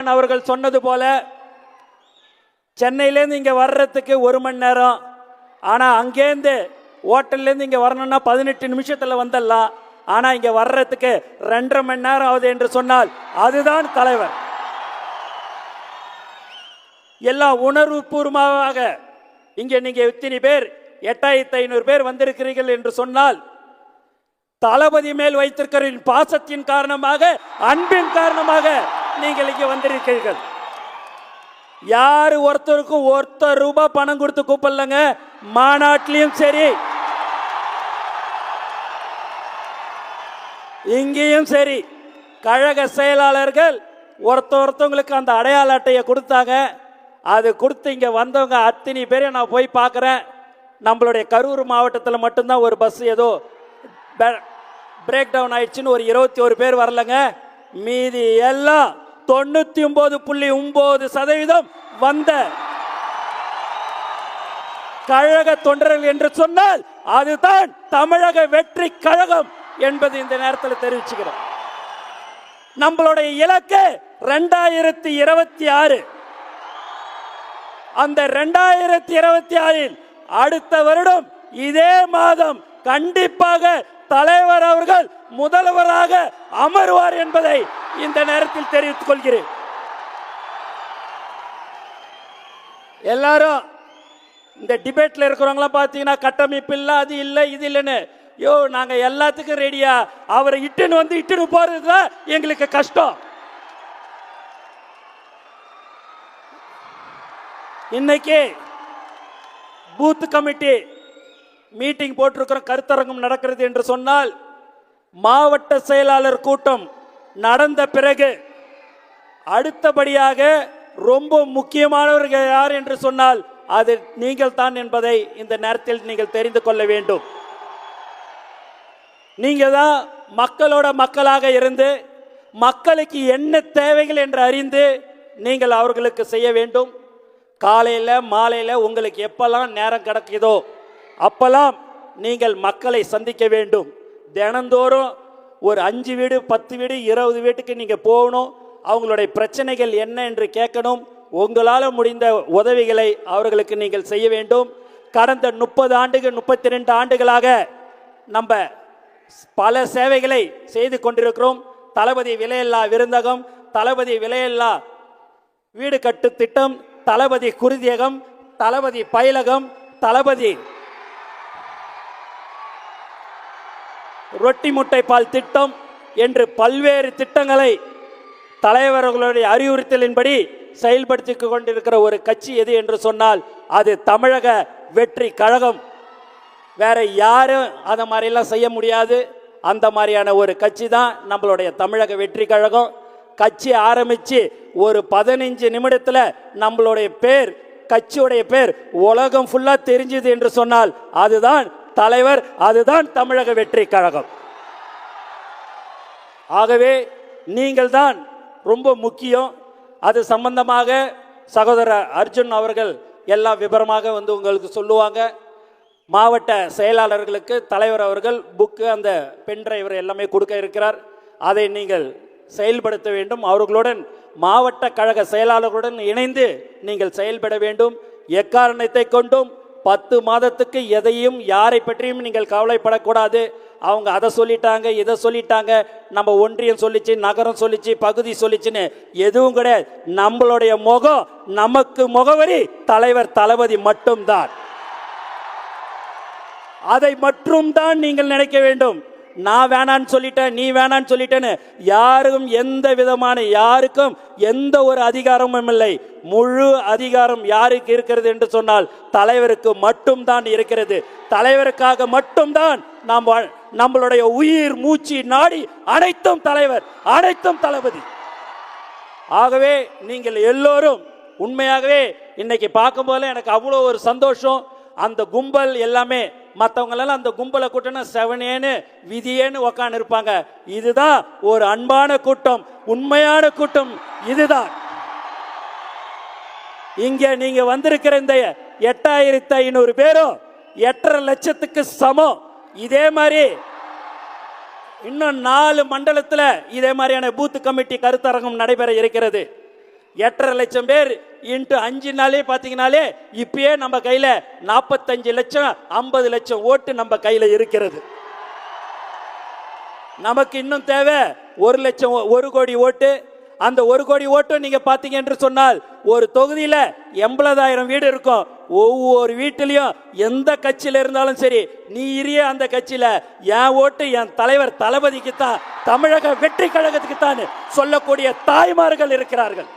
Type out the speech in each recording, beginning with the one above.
அவர்கள் சொன்னது போல சென்னையிலேருந்து இங்கே வர்றதுக்கு 1 மணி நேரம், ஆனால் அங்கேருந்து ஹோட்டல்லேருந்து இங்கே வரணும்னா 18 நிமிஷத்தில் வந்துடலாம். ஆனால் இங்கே வர்றதுக்கு 2.5 மணி நேரம் ஆகுது என்று சொன்னால் அதுதான் தலைவர். எல்லாம் உணர்வுபூர்வமாக இங்கே நீங்கள் இத்தனை பேர் 8500 பேர் வந்திருக்கிறீர்கள் என்று சொன்னால் தளபதி மேல் வைத்திருக்கிற பாசத்தின் காரணமாக, அன்பின் காரணமாக நீங்கள் இங்கே வந்திருக்கிறீர்கள். யாரு ஒருத்தருக்கும் ₹1 பணம் கொடுத்து கூப்பிடலங்க. மாநாட்டிலையும் சரி இங்கேயும் சரி கழக செயலாளர்கள் ஒருத்தவங்களுக்கு அந்த அடையாள அட்டையை கொடுத்தாங்க. அது கொடுத்து இங்கே வந்தவங்க அத்தனை பேரை நான் போய் பார்க்குறேன். நம்மளுடைய கரூர் மாவட்டத்தில் மட்டும்தான் ஒரு பஸ் ஏதோ பிரேக் டவுன் ஆயிடுச்சுன்னு ஒரு 21 பேர் வரலங்க. மீதி எல்லாம் 99.9% வந்த கழக தொண்டர்கள் என்று சொன்னால் அதுதான் தமிழக வெற்றி கழகம் என்பது இந்த நேரத்தில் தெரிவிச்சுக்கிறோம். நம்மளுடைய இலக்கு 2026. அந்த 2026 அடுத்த வருடம் இதே மாதம் கண்டிப்பாக தலைவர் அவர்கள் முதல்வராக அமர்வார் என்பதை இந்த நேரத்தில் தெரிவித்துக் கொள்கிறேன். எல்லாரும் இந்த டிபேட்ல இருக்கிறவங்களாம் பார்த்தீங்கன்னா கட்டமைப்பு இல்லை, அது இல்லை, இது இல்லைன்னு. யோ, நாங்க எல்லாத்துக்கும் ரெடியா. அவரை இட்டுன்னு போறதுதான் எங்களுக்கு கஷ்டம். இன்னைக்கு பூத் கமிட்டி மீட்டிங் போட்டிருக்கிற கருத்தரங்கம் நடக்கிறது என்று சொன்னால் மாவட்ட செயலாளர் கூட்டம் நடந்த பிறகு அடுத்தபடியாக ரொம்ப முக்கியமானவர்கள் யார் என்று சொன்னால் அது நீங்கள் தான் என்பதை இந்த நேரத்தில் நீங்கள் தெரிந்து கொள்ள வேண்டும். நீங்க தான் மக்களோட மக்களாக இருந்து மக்களுக்கு என்ன தேவைகள் என்று அறிந்து நீங்கள் அவர்களுக்கு செய்ய வேண்டும். காலையில் மாலையில் உங்களுக்கு எப்பெல்லாம் நேரம் கிடைக்குதோ அப்பெல்லாம் நீங்கள் மக்களை சந்திக்க வேண்டும். தினந்தோறும் ஒரு 5 வீடு 10 வீடு 20 வீட்டுக்கு நீங்கள் போகணும். அவங்களுடைய பிரச்சனைகள் என்ன என்று கேட்கணும். உங்களால் முடிந்த உதவிகளை அவர்களுக்கு நீங்கள் செய்ய வேண்டும். கடந்த 30 ஆண்டுகள் 32 ஆண்டுகளாக நம்ம பல சேவைகளை செய்து கொண்டிருக்கிறோம். தளபதி விலையில்லா விருந்தகம், தளபதி விலையில்லா வீடு கட்டு திட்டம், தளபதி குருதியகம், தளபதி பயிலகம், தளபதி ரொட்டி முட்டை பால் திட்டம் என்று பல்வேறு திட்டங்களை தலைவர்களுடைய அறிவுறுத்தலின்படி செயல்படுத்தி கொண்டிருக்கிற ஒரு கட்சி எது என்று சொன்னால் அது தமிழக வெற்றி கழகம். வேற யாரும் அந்த மாதிரிலாம் செய்ய முடியாது. அந்த மாதிரியான ஒரு கட்சி தான் நம்மளுடைய தமிழக வெற்றி கழகம். கட்சி ஆரம்பித்து ஒரு 15 நிமிடத்தில் நம்மளுடைய பேர், கட்சியுடைய பேர் உலகம் ஃபுல்லா தெரிஞ்சது என்று சொன்னால் அதுதான் தலைவர், அதுதான் தமிழக வெற்றி கழகம். ஆகவே நீங்கள் தான் ரொம்ப முக்கியம். அது சம்பந்தமாக சகோதரர் அர்ஜுன் அவர்கள் எல்லாம் விபரமாக வந்து உங்களுக்கு சொல்லுவாங்க. மாவட்ட செயலாளர்களுக்கு தலைவர் அவர்கள் புக்கு, அந்த பென் டிரைவர் எல்லாமே கொடுக்க இருக்கிறார். அதை நீங்கள் செயல்படுத்த வேண்டும். அவர்களுடன் மாவட்ட கழக செயலாளர்களுடன் இணைந்து நீங்கள் செயல்பட வேண்டும். எக்காரணத்தை கொண்டும் 10 மாதத்துக்கு எதையும் யாரை பற்றியும் நீங்கள் கவலைப்படக்கூடாது. அவங்க அதை சொல்லிட்டாங்க, இதை சொல்லிட்டாங்க, நம்ம ஒன்றியம் சொல்லிச்சு, நகரம் சொல்லிச்சு, பகுதி சொல்லிச்சுன்னு எதுவும் கிடையாது. நம்மளுடைய முகம், நமக்கு முகவரி தலைவர் தளபதி மட்டும்தான். அதை மட்டும் தான் நீங்கள் நினைக்க வேண்டும். நான் வேணான்னு சொல்லிட்டேன், நீ வேணான்னு சொல்லிட்டேன்னு யாரும் எந்த விதமான யாருக்கும் எந்த ஒரு அதிகாரமும் இல்லை. முழு அதிகாரம் யாருக்கு இருக்கிறது என்று சொன்னால் தலைவருக்கு மட்டும்தான் இருக்கிறது. தலைவருக்காக மட்டும்தான் நாம் நம்மளுடைய உயிர் மூச்சு நாடி அனைத்தும் தலைவர், அனைத்தும் தளபதி. ஆகவே நீங்கள் எல்லோரும் உண்மையாகவே இன்னைக்கு பார்க்கும்போது எனக்கு அவ்வளோ ஒரு சந்தோஷம். அந்த கும்பல் எல்லாமே மற்றவங்களெல்லாம் அந்த கும்பலை கூட்டம்னா 7ஏன்னு விதியேன்னு உக்காந்து இருப்பாங்க. இதுதான் ஒரு அன்பான கூட்டம், உண்மையான கூட்டம். இதுதான் இங்க நீங்க வந்திருக்கிற இந்த 8500 பேரும் 8.5 லட்சத்துக்கு சமம். இதே மாதிரி இன்னும் 4 மண்டலத்தில் இதே மாதிரியான பூத் கமிட்டி கருத்தரங்கம் நடைபெற இருக்கிறது. 8.5 லட்சம் பேர் இன்ட்டு 5 நாளே பார்த்தீங்கன்னாலே இப்பயே நம்ம கையில 45 லட்சம் 50 லட்சம் ஓட்டு நம்ம கையில இருக்கிறது. நமக்கு இன்னும் தேவை 1 லட்சம் 1 கோடி ஓட்டு. அந்த 1 கோடி ஓட்டும் நீங்க பாத்தீங்க என்று சொன்னால் ஒரு தொகுதியில 80,000 வீடு இருக்கும். ஒவ்வொரு வீட்டிலையும் எந்த கட்சியில இருந்தாலும் சரி, நீ இரிய அந்த கட்சியில என் ஓட்டு என் தலைவர் தளபதிக்கு தான், தமிழக வெற்றி கழகத்துக்கு தான் சொல்லக்கூடிய தாய்மார்கள் இருக்கிறார்கள்.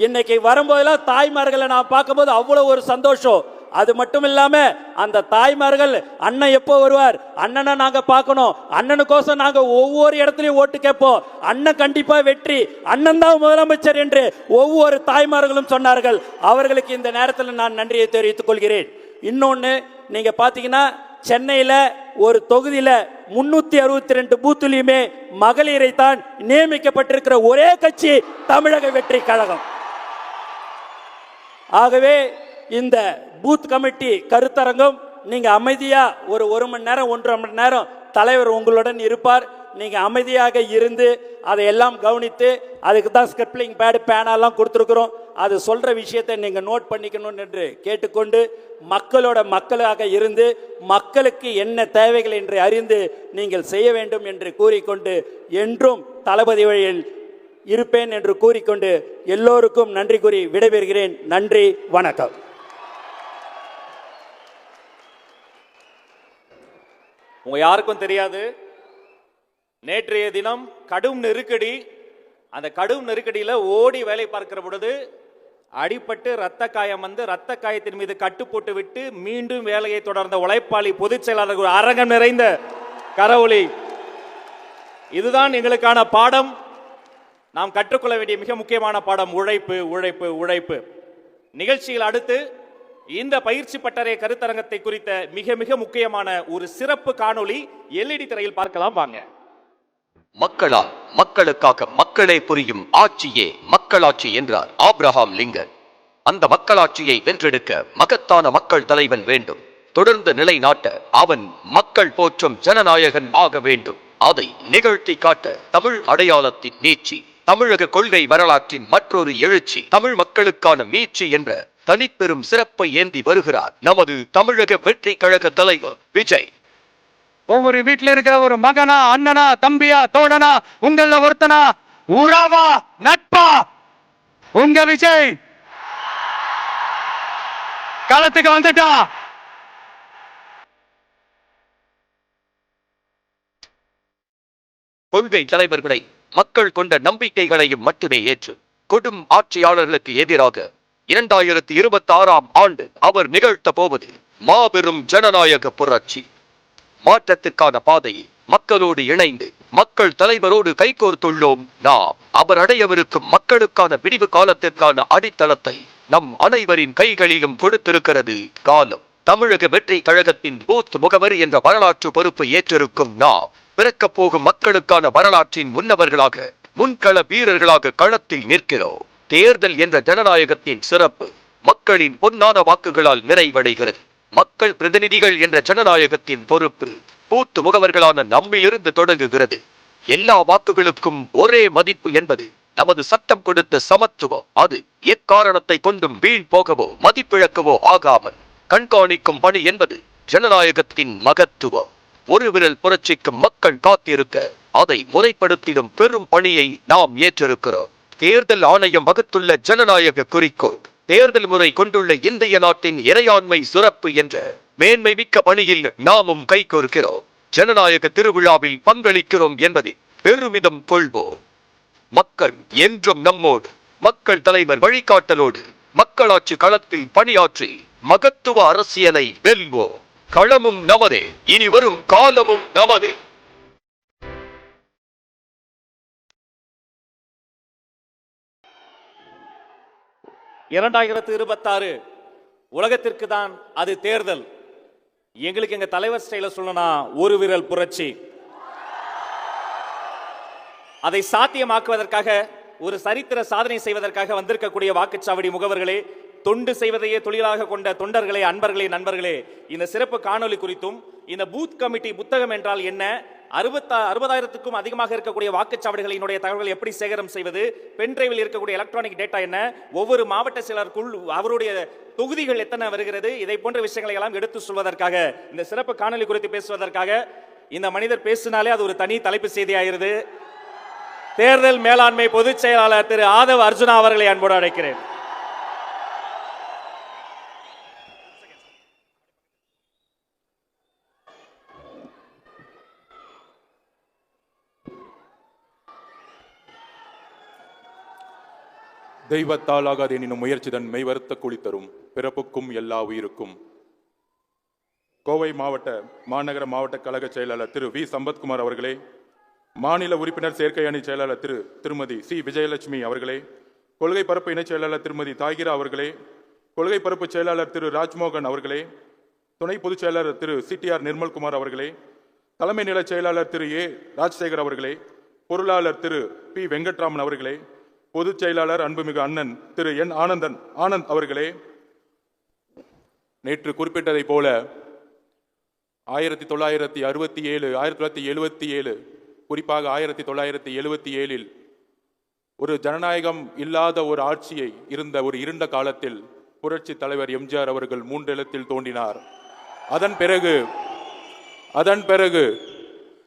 இன்னைக்கு வரும்போதெல்லாம் தாய்மார்களை நான் பார்க்கும்போது அவ்வளவு ஒரு சந்தோஷம். அது மட்டும் இல்லாம அந்த தாய்மார்கள் அண்ணன் எப்போ வருவார், அண்ணனை நாங்க பார்க்கணும், அண்ணனுக்கோசம் நாங்க ஒவ்வொரு இடத்துலயும் ஓட்டு கேட்போம், அண்ணன் கண்டிப்பா வெற்றி, அண்ணன் தான் முதலமைச்சர் என்று ஒவ்வொரு தாய்மார்களும் சொன்னார்கள். அவர்களுக்கு இந்த நேரத்தில் நான் நன்றியை தெரிவித்துக் கொள்கிறேன். இன்னொன்னு, நீங்க பாத்தீங்கன்னா சென்னையில ஒரு தொகுதியில 362 பூத்துலையுமே மகளிரை தான் நியமிக்கப்பட்டிருக்கிற ஒரே கட்சி தமிழக வெற்றி கழகம். ஆகவே இந்த பூத் கமிட்டி கருத்தரங்கம் நீங்க அமைதியா ஒரு மணி நேரம் 1.5 மணி நேரம் தலைவர் உங்களுடன் இருப்பார். நீங்க அமைதியாக இருந்து அதையெல்லாம் கவனித்து, அதுக்கு தான் ஸ்கிரிப்டிங் பேடு பேனாலாம் கொடுத்துருக்குறோம், அது சொல்ற விஷயத்தை நீங்க நோட் பண்ணிக்கணும் என்று கேட்டுக்கொண்டு, மக்களாக இருந்து மக்களுக்கு என்ன தேவைகள் என்று அறிந்து நீங்கள் செய்ய வேண்டும் என்று கூறிக்கொண்டு, என்றும் தளபதி வழியில் இருப்பேன் என்று கூறிக்கொண்டு எல்லோருக்கும் நன்றி கூறி விடைபெறுகிறேன். நன்றி, வணக்கம். உங்க யாருக்கும் தெரியாது, நேற்றைய தினம் கடும் நெருக்கடி. அந்த கடும் நெருக்கடியில ஓடி வேலை பார்க்கிற பொழுது அடிபட்டு ரத்த காயம் வந்து ரத்த காயத்தின் மீது கட்டு போட்டு விட்டு மீண்டும் வேலையை தொடர்ந்த உழைப்பாளி பொதுச் செயலாளர் அரங்கம் நிறைந்த கரவொலி. இதுதான் எங்களுக்கான பாடம், நாம் கற்றுக்கொள்ள வேண்டிய மிக முக்கியமான பாடம். உழைப்பு, உழைப்பு, உழைப்பு. நிகழ்ச்சியில் அடுத்து இந்த பயிற்சி பட்டறை கருத்தரங்கத்தை குறித்த மிக மிக முக்கியமான ஒரு சிறப்பு காணொளி எல்இடி திரையில் பார்க்கலாம், வாங்க. மக்களால், மக்களுக்காக, மக்களே புரியும் ஆட்சியே மக்களாட்சி என்றார் ஆப்ரஹாம் லிங்கன். அந்த மக்களாட்சியை வென்றெடுக்க மகத்தான மக்கள் தலைவன் வேண்டும். தொடர்ந்து நிலைநாட்ட அவன் மக்கள் போற்றும் ஜனநாயகன் ஆக வேண்டும். அதை நிகழ்த்தி காட்ட தமிழ் அடையாளத்தின் நீட்சி, தமிழக கொள்கை வரலாற்றின் மற்றொரு எழுச்சி, தமிழ் மக்களுக்கான மீட்சி என்ற தனிப்பெரும் சிறப்பை ஏந்தி வருகிறார் நமது தமிழக வெற்றி கழக தலைவர் விஜய். ஒவ்வொரு வீட்டில இருக்க ஒரு மகனா, அண்ணனா, தம்பியா, தோழனா, உங்கள ஒருத்தனா, உறவா, நட்பா, உங்க விஜய் களத்துக்கு வந்துட்டா. கொள்கை தலைவர்களை, மக்கள் கொண்ட நம்பிக்கைகளையும் மட்டுமே ஏற்று கொடும் ஆட்சியாளர்களுக்கு எதிராக 2026ஆம் ஆண்டு அவர் நிகழ்த்த போவது மாபெரும் ஜனநாயக புரட்சி. மாற்றத்துக்கான பாதையை மக்களோடு இணைந்து மக்கள் தலைவரோடு கைகோர்த்துள்ளோம் நாம். அவர் அடையவிருக்கும் மக்களுக்கான விடிவு காலத்திற்கான அடித்தளத்தை நம் அனைவரின் கைகளிலும் கொடுத்திருக்கிறது காலம். தமிழக வெற்றி கழகத்தின் பூத் முகவரி என்ற வரலாற்று பொறுப்பை ஏற்றிருக்கும் நாம் பிறக்கப் போகும் மக்களுக்கான வரலாற்றின் முன்னவர்களாக, முன்கள வீரர்களாக களத்தில் நிற்கிறோம். தேர்தல் என்ற ஜனநாயகத்தின் சிறப்பு மக்களின் பொன்னான வாக்குகளால் நிறைவடைகிறது. மக்கள் பிரதிநிதிகள் என்ற ஜனநாயகத்தின் பொறுப்பு பூத்து முகவர்களான நம்மிலிருந்து தொடங்குகிறது. எல்லா வாக்குகளுக்கும் ஒரே மதிப்பு என்பது நமது சட்டம் கொடுத்த சமத்துவம். அது எக்காரணத்தை கொண்டும் வீண் போகவோ மதிப்பிழக்கவோ ஆகாமல் கண்காணிக்கும் பணி என்பது ஜனநாயகத்தின் மகத்துவம். ஒரு விரல் புரட்சிக்கு மக்கள் காத்திருக்க அதை முறைப்படுத்திடும் பெரும் பணியை நாம் ஏற்றிருக்கிறோம். தேர்தல் ஆணையம் வகுத்துள்ள ஜனநாயக குறிக்கோள், தேர்தல் முறை கொண்டுள்ள இந்திய நாட்டின் இறையாண்மை சிறப்பு என்ற மேன்மை மிக்க பணியில் நாமும் கைகோர்க்கிறோம். ஜனநாயக திருவிழாவில் பங்களிக்கிறோம் என்பதை பெருமிதம் கொள்வோம். மக்கள் என்றும் நம்மோடு, மக்கள் தலைவர் வழிகாட்டலோடு மக்களாட்சி களத்தில் பணியாற்றி மகத்துவ அரசியலை வெல்வோம். களமும் நமதே, இனி வரும் காலமும் நமதே. (2026) உலகத்திற்கு தான் அது தேர்தல். எங்களுக்கு எங்க தலைவர் ஸ்டைல சொல்லணும்னா ஒரு விரல் புரட்சி. அதை சாத்தியமாக்குவதற்காக, ஒரு சரித்திர சாதனை செய்வதற்காக வந்திருக்கக்கூடிய வாக்குச்சாவடி முகவர்களே, தொண்டு செய்வதையே தொழிலாக கொண்ட தொண்டர்களே, அன்பர்களே, நண்பர்களே, இந்த சிறப்பு காணொலி குறித்தும் இந்த பூத் கமிட்டி புத்தகம் என்றால் என்ன, 60,000க்கும் அதிகமாக இருக்கக்கூடிய வாக்குச்சாவடிகளினுடைய தகவல்கள் எப்படி சேகரம் செய்வது, பென்டிரைவில் இருக்கக்கூடிய எலக்ட்ரானிக் டேட்டா என்ன, ஒவ்வொரு மாவட்ட செயலருக்குள் அவருடைய தொகுதிகள் எத்தனை வருகிறது, இதை போன்ற விஷயங்களை எல்லாம் எடுத்து சொல்வதற்காக இந்த சிறப்பு காணொலி குறித்து பேசுவதற்காக இந்த மனிதர் பேசினாலே அது ஒரு தனி தலைப்பு செய்தியாகிறது. தேர்தல் மேலாண்மை பொதுச் செயலாளர் திரு ஆதவ் அர்ஜுனா அவர்களை அன்போடு அழைக்கிறேன். தெய்வத்தால் ஆகாது எனினும் முயற்சி தன் மெய்வருத்த கூலி தரும் பிறப்புக்கும் எல்லா உயிருக்கும். கோவை மாநகர மாவட்ட கழக செயலாளர் திரு வி சம்பத்குமார் அவர்களே, மாநில உறுப்பினர் சேர்க்கை அணி செயலாளர் திருமதி சி விஜயலட்சுமி அவர்களே, கொள்கை பரப்பு இணைச் செயலாளர் திருமதி தாகிரா அவர்களே, கொள்கை பரப்பு செயலாளர் திரு ராஜ்மோகன் அவர்களே, துணை பொதுச் செயலாளர் திரு சிடிஆர் நிர்மல்குமார் அவர்களே, தலைமை நில செயலாளர் திரு ஏ ராஜசேகர் அவர்களே, பொருளாளர் திரு பி வெங்கட்ராமன் அவர்களே, பொதுச் செயலாளர் அன்புமிகு அண்ணன் திரு என் ஆனந்த் அவர்களே, நேற்று குறிப்பிட்டதை போல 1967 குறிப்பாக 1977 ஒரு ஜனநாயகம் இல்லாத ஒரு ஆட்சியை இருந்த ஒரு இருண்ட காலத்தில் புரட்சி தலைவர் எம்ஜிஆர் அவர்கள் 3 எழுத்தில் தோன்றினார். அதன் பிறகு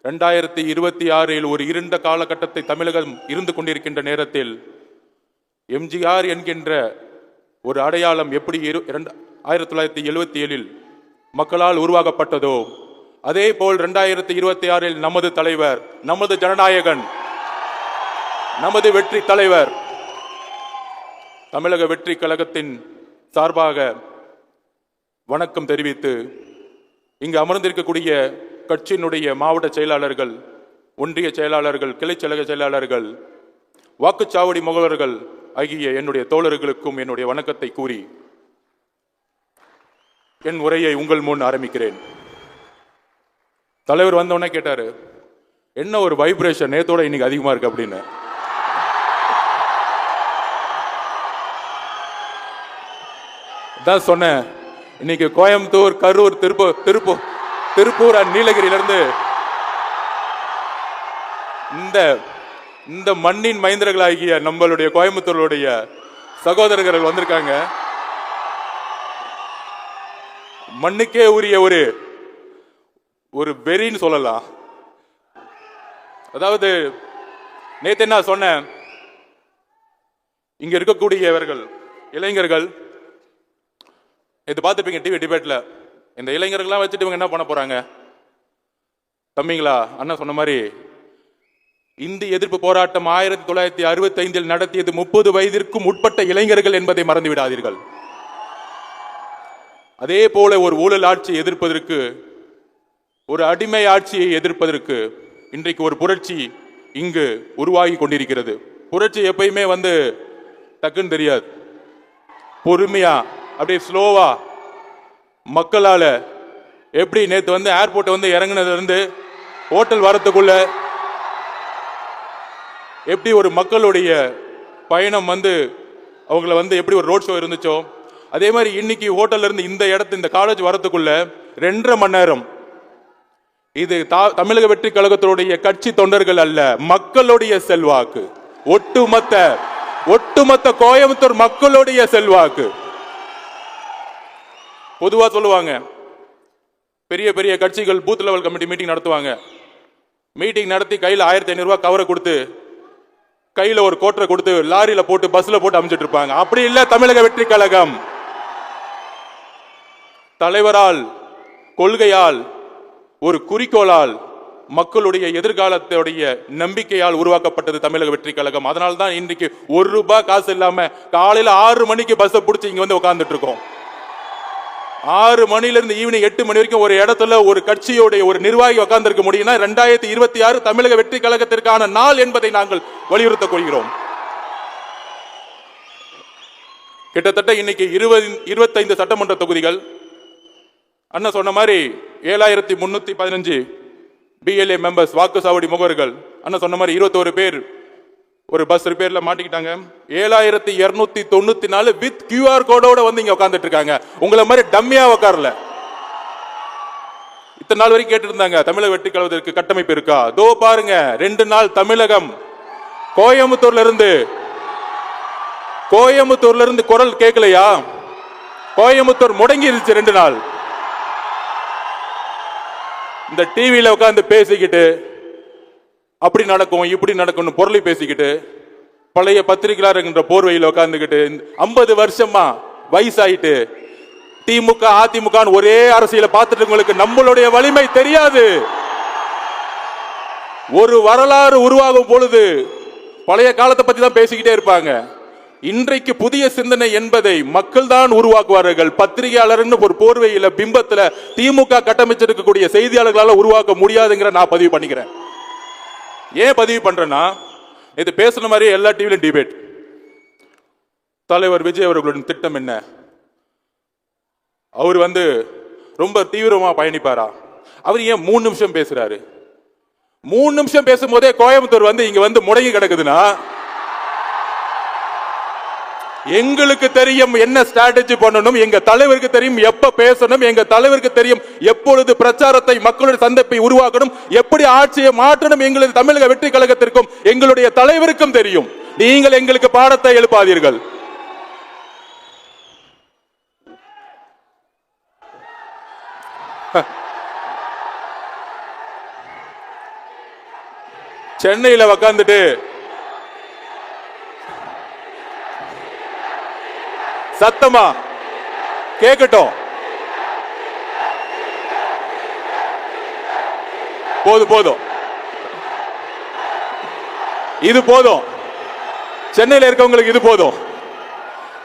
2026 ஒரு இருண்ட காலகட்டத்தை தமிழகம் இருந்து கொண்டிருக்கின்ற நேரத்தில் எம்ஜிஆர் என்கின்ற ஒரு அடையாளம் எப்படி 1977 மக்களால் உருவாக்கப்பட்டதோ அதே போல் 2026 நமது தலைவர், நமது ஜனநாயகன், நமது வெற்றி தலைவர் தமிழக வெற்றி கழகத்தின் சார்பாக வணக்கம் தெரிவித்து இங்கு அமர்ந்திருக்கக்கூடிய கட்சியினுடைய மாவட்ட செயலாளர்கள், ஒன்றிய செயலாளர்கள், கிளை செயலாளர்கள், வாக்குச்சாவடி முகவர்கள் ஆகிய என்னுடைய தோழர்களுக்கும் என்னுடைய வணக்கத்தை கூறி என் உரையை உங்கள் முன் ஆரம்பிக்கிறேன். தலைவர் வந்தோடனே கேட்டாரு, என்ன ஒரு வைப்ரேஷன் நேத்தோட இன்னைக்கு அதிகமா இருக்கு அப்படின்னு. தான் சொன்னேன், இன்னைக்கு கோயம்புத்தூர், கரூர், திருப்பூர் நீலகிரியிலிருந்து இந்த மண்ணின் மைந்தர்களாகிய நம்மளுடைய கோயம்புத்தூருடைய சகோதரர்கள் வந்திருக்காங்க. மண்ணுக்கே உரிய ஒரு வெறின்னு சொல்லலாம். அதாவது நேத்து என்ன சொன்னேன், இங்க இருக்கக்கூடியவர்கள் இளைஞர்கள் இது பார்த்துப்பீங்க டிவி டிபேட்ல. இந்த இளைஞர்கள்லாம் வச்சுட்டு இவங்க என்ன பண்ண போறாங்க தம்பிங்களா? அண்ணா சொன்ன மாதிரி இந்திய எதிர்ப்பு போராட்டம் 1965 நடத்தியது 30 வயதிற்கும் உட்பட்ட இளைஞர்கள் என்பதை மறந்து விடாதீர்கள். அதே போல ஒரு ஊழல் ஆட்சியை எதிர்ப்பதற்கு, ஒரு அடிமை ஆட்சியை எதிர்ப்பதற்கு இன்றைக்கு ஒரு புரட்சி இங்கு உருவாகி கொண்டிருக்கிறது. புரட்சி எப்பயுமே டக்குன்னு தெரியாது, பொறுமையா அப்படியே ஸ்லோவா மக்களால எப்படி நேற்று ஏர்போர்ட் இறங்குனதுல இருந்து ஹோட்டல் வரத்துக்குள்ள எப்படி ஒரு மக்களுடைய பயணம் அவங்கள எப்படி ஒரு ரோட் ஷோ இருந்துச்சோ அதே மாதிரி இன்னைக்கு ஹோட்டல்ல இருந்து இந்த காலேஜ் வரத்துக்குள்ள 2.5 மணி நேரம். இது தமிழக வெற்றி கழகத்தினுடைய கட்சி தொண்டர்கள் அல்ல, மக்களுடைய செல்வாக்கு, ஒட்டுமொத்த கோயம்புத்தூர் மக்களுடைய செல்வாக்கு. பொதுவா சொல்லுவாங்க, பெரிய பெரிய கட்சிகள் பூத் லெவல் கமிட்டி மீட்டிங் நடத்துவாங்க. மீட்டிங் நடத்தி கையில் 1500 ரூபாய் கவரை கொடுத்து, கையில ஒரு கோட்டரை கொடுத்து, லாரியில போட்டு பஸ்ல போட்டு அமைச்சிட்டு இருப்பாங்க. அப்படி இல்ல தமிழக வெற்றி கழகம். தலைவரால், கொள்கையால், ஒரு குறிக்கோளால், மக்களுடைய எதிர்காலத்துடைய நம்பிக்கையால் உருவாக்கப்பட்டது தமிழக வெற்றி கழகம். அதனால்தான் இன்றைக்கு 1 ரூபாய் காசு இல்லாம காலையில 6 மணிக்கு பஸ் பிடிச்சி இங்க உட்கார்ந்துட்டு இருக்கோம். 6 மணில இருந்து ஈவினிங் 8 மணி வரைக்கும் ஒரு இடத்துல ஒரு கட்சியோட ஒரு நிர்வாகி உட்கார்ந்திருக்க முடியும்னா 2026 தமிழக வெற்றி கழகத்திற்கான நாள் என்பதை நாங்கள் வலியுறுத்தக் கொள்கிறோம். கிட்டத்தட்ட இன்னைக்கு 25 சட்டமன்ற தொகுதிகள், அண்ணா சொன்ன மாதிரி 7315 பிஎல்ஏ மெம்பர்ஸ், வாக்குச்சாவடி முகவர்கள். அண்ணா சொன்ன மாதிரி 21 பேர் ஒரு பஸ் ரிப்பேர்ல மாட்டிக்கிட்டாங்க. 7294 வித் QR கோடோட இங்க உட்கார்ந்துட்டு இருக்காங்க. உங்களை மாதிரி டம்மியா உட்காரல. இத்தனை நாள் வரைக்கும் கேட்டு இருந்தாங்க தமிழக வெற்றி கழகத்திற்கு கட்டமைப்பு இருக்கா? தோ பாருங்க, 2 நாள் தமிழகம் கோயம்புத்தூர்ல இருந்து குரல் கேட்கலையா? கோயம்புத்தூர் முடங்கி இருந்துச்சு 2 நாள். இந்த டிவியில உட்கார்ந்து பேசிக்கிட்டு அப்படி நடக்கும் இப்படி நடக்கும் பொருளை பேசிக்கிட்டு பழைய பத்திரிகையாளர் என்ற போர்வையில் உட்கார்ந்துகிட்டு 50 வருஷமா வயசாயிட்டு திமுக அதிமுக ஒரே அரசியலை பார்த்துட்டு உங்களுக்கு நம்மளுடைய வலிமை தெரியாது. ஒரு வரலாறு உருவாகும் பொழுது பழைய காலத்தை பத்தி தான் பேசிக்கிட்டே இருப்பாங்க. இன்றைக்கு புதிய சிந்தனை என்பதை மக்கள் தான் உருவாக்குவார்கள். பத்திரிகையாளர் ஒரு போர்வையில பிம்பத்துல திமுக கட்டமைச்சிருக்கக்கூடிய செய்தியாளர்களால உருவாக்க முடியாதுங்கிற நான் பதிவு பண்ணிக்கிறேன். ஏன் பதிவு பண்றேன்னா, இது பேசுன மாதிரி எல்லா டிவிலும் டிபேட். தலைவர் விஜய் அவர்களுடைய திட்டம் என்ன? அவர் ரொம்ப தீவிரமா பயணிப்பாரா? அவர் ஏன் 3 நிமிஷம் பேசுறாரு? 3 நிமிஷம் பேசும்போதே கோயம்புத்தூர் இங்க முடங்கி கிடக்குதுன்னா, எங்களுக்கு தெரியும் என்ன ஸ்ட்ராட்டஜி பண்ணணும், எங்க தலைவருக்கு தெரியும் எப்ப பேசணும், எங்க தலைவருக்கு தெரியும் எப்பொழுது பிரச்சாரத்தை மக்களுடைய சந்திப்பை உருவாக்கணும், எப்படி ஆட்சியை மாற்றணும். எங்களது தமிழக வெற்றி கழகத்திற்கும் எங்களுடைய தலைவருக்கும் தெரியும். நீங்கள் எங்களுக்கு பாடத்தை எழுப்பாதீர்கள். சென்னையில உக்காந்துட்டு சத்தமா கேட்கட்டும். போதும், இது போதும். சென்னையில இருக்கவங்களுக்கு இது போதும்,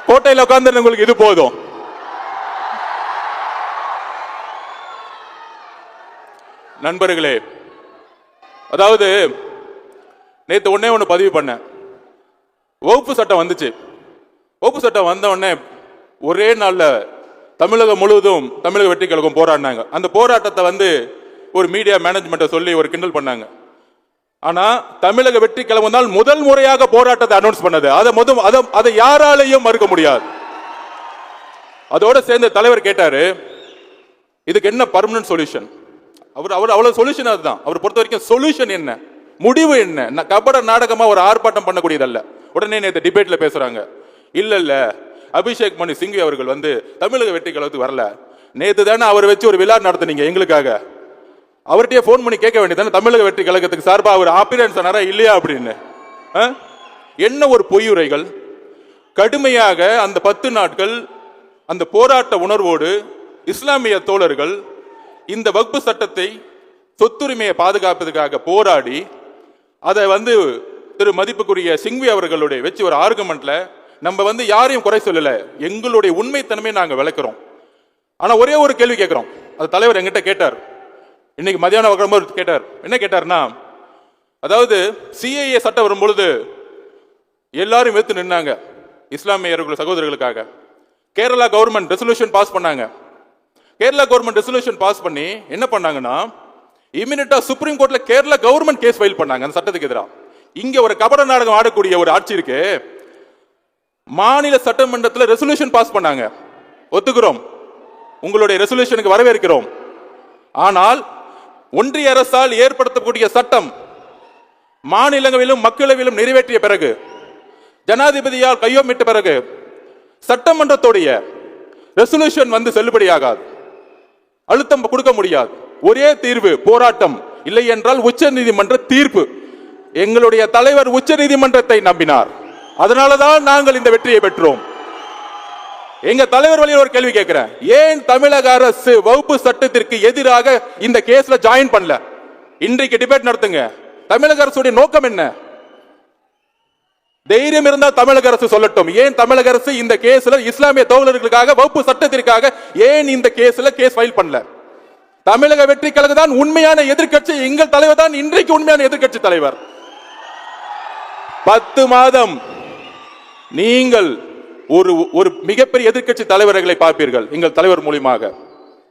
கோட்டையில் உட்கார்ந்து இது போதும். நண்பர்களே, அதாவது நேத்து ஒண்ணு பதிவு பண்ண, வகுப்பு சட்டம் வந்துச்சு. வகுப்பு சட்டம் வந்த உடனே ஒரே நாள்ல தமிழகம் முழுவதும் தமிழக வெற்றி கழகம் போராடினாங்க. அந்த போராட்டத்தை ஒரு மீடியா மேனேஜ்மெண்ட்டை சொல்லி ஒரு கிண்டல் பண்ணாங்க. ஆனா தமிழக வெற்றி கழகம் தான் முதல் முறையாக போராட்டத்தை அனௌன்ஸ் பண்ணது. அதை யாராலையும் மறுக்க முடியாது. அதோட சேர்ந்த தலைவர் கேட்டாரு, இதுக்கு என்ன பர்மனன்ட் சொல்யூஷன்? அவர் அவ்வளவு சொல்யூஷன் அதுதான். அவர் பொறுத்த வரைக்கும் சொல்யூஷன் என்ன, முடிவு என்ன? கபட நாடகமா ஒரு ஆர்ப்பாட்டம் பண்ணக்கூடியதல்ல. உடனே நேற்று டிபேட்ல பேசுறாங்க, இல்ல அபிஷேக் மனு சிங்வி அவர்கள் தமிழக வெற்றி கழகத்துக்கு வரல. நேத்து தானே அவர் வச்சு ஒரு விழா நடத்துனீங்க எங்களுக்காக. அவர்கிட்டயே போன் பண்ணி கேட்க வேண்டியதானே தமிழக வெற்றி கழகத்துக்கு சார்பா அவர் ஆப்பியரன்ஸ் ஆனாரா இல்லையா அப்படின்னு. என்ன ஒரு பொய்யுரைகள். கடுமையாக அந்த 10 நாட்கள் அந்த போராட்ட உணர்வோடு இஸ்லாமிய தோழர்கள் இந்த வக்பு சட்டத்தை சொத்துரிமையை பாதுகாப்பதற்காக போராடி அதை திரு மதிப்புக்குரிய சிங்வி அவர்களுடைய வச்சு ஒரு ஆர்குமெண்ட்ல நம்ம யாரையும் குறை சொல்லல, எங்களுடைய உண்மைத்தன்மையை நாங்க விளக்குறோம். ஆனா ஒரே ஒரு கேள்வி கேட்கிறோம். அது தலைவர் எங்கிட்ட கேட்டார் இன்னைக்கு மதியானம் கேட்டார். என்ன கேட்டார்னா, அதாவது சிஏஏ சட்டம் வரும்பொழுது எல்லாரும் எடுத்து நின்னாங்க இஸ்லாமியர்கள் சகோதரர்களுக்காக. கேரளா கவர்மெண்ட் ரெசல்யூஷன் பாஸ் பண்ணாங்க. கேரளா கவர்மெண்ட் ரெசல்யூஷன் பாஸ் பண்ணி என்ன பண்ணாங்கன்னா, இமிடியேட்டா சுப்ரீம் கோர்ட்ல கேரளா கவர்மெண்ட் கேஸ் ஃபைல் பண்ணாங்க அந்த சட்டத்துக்கு எதிராக. இங்க ஒரு கபட நாடகம் ஆடக்கூடிய ஒரு ஆட்சி இருக்கு. மாநில சட்டமன்றத்தில் ரெசல்யூஷன் பாஸ் பண்ணாங்க, ஒத்துக்கிறோம், உங்களுடைய ரெசல்யூஷனுக்கு வரவேற்கிறோம். ஆனால் ஒன்றிய அரசால் ஏற்படுத்தக்கூடிய சட்டம் மாநிலங்களிலும் மக்களவையிலும் நிறைவேற்றிய பிறகு, ஜனாதிபதியால் கையொமிட்ட பிறகு சட்டமன்றத்துடைய ரெசல்யூஷன் செல்லுபடியாகாது, அழுத்தம் கொடுக்க முடியாது. ஒரே தீர்வு போராட்டம், இல்லை என்றால் உச்ச நீதிமன்ற தீர்ப்பு. எங்களுடைய தலைவர் உச்ச நீதிமன்றத்தை நம்பினார். அதனாலதான் நாங்கள் இந்த வெற்றியை பெற்றோம். எங்க தலைவர் வழியில் ஒரு கேள்வி கேட்கிறேன், ஏன் தமிழக அரசு வகுப்பு சட்டத்திற்கு எதிராக இந்த கேஸ்ல ஜாயின் பண்ணல? இன்றைக்கு டிபேட் நடத்துங்க. தமிழக அரசுடைய நோக்கம் என்ன? தைரியம் இருந்தால் தமிழக அரசு சொல்லட்டும். ஏன் தமிழக அரசு இந்த கேஸ்ல இஸ்லாமிய தோழர்களுக்காக வகுப்பு சட்டத்திற்காக ஏன் இந்த கேஸ்ல கேஸ் ஃபைல் பண்ணல? தமிழக வெற்றி கழகம் தான் உண்மையான எதிர்க்கட்சி. எங்கள் தலைவர் தான் இன்றைக்கு உண்மையான எதிர்க்கட்சி தலைவர். 10 மாதம் நீங்கள் ஒரு மிகப்பெரிய எதிர்க்கட்சி தலைவர்களை பார்ப்பீர்கள் எங்கள் தலைவர் மூலமாக.